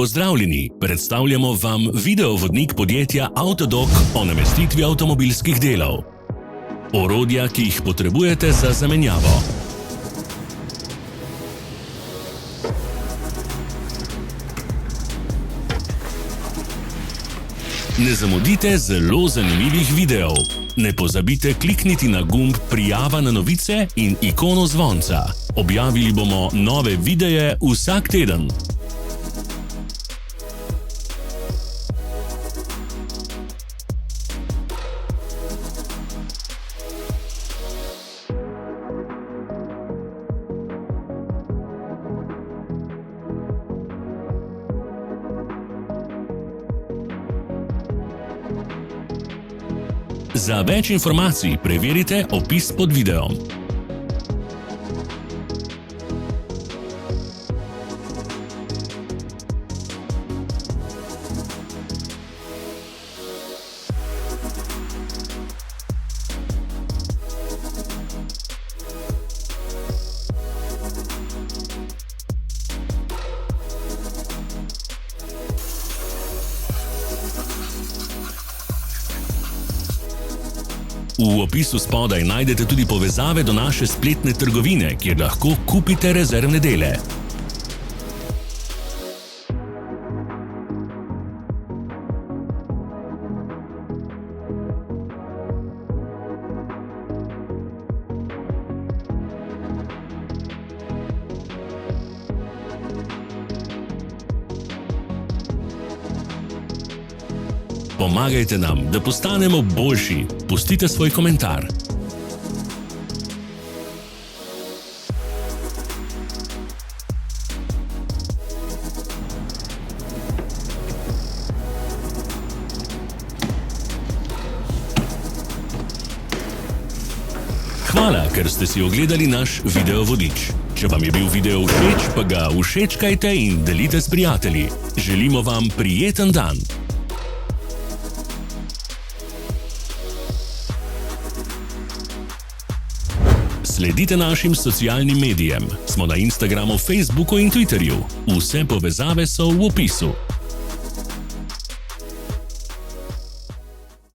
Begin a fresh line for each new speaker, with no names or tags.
Pozdravljeni, predstavljamo vam videovodnik podjetja Avtodok o namestitvi avtomobilskih delov. Orodja, ki jih potrebujete za zamenjavo. Ne zamudite zelo zanimivih videov. Ne pozabite klikniti na gumb Prijava na novice in ikono zvonca. Objavili bomo nove videe vsak teden. Za več informacij preverite opis pod videom. V opisu spodaj najdete tudi povezave do naše spletne trgovine, kjer lahko kupite rezervne dele. Pomagajte nam, da postanemo boljši. Pustite svoj komentar. Hvala, ker ste si ogledali naš videovodič. Če vam je bil video všeč, pa ga všečkajte in delite s prijatelji. Želimo vam prijeten dan. Sledite našim socialnim medijem. Smo na Instagramu, Facebooku in Twitterju. Vse povezave so v opisu.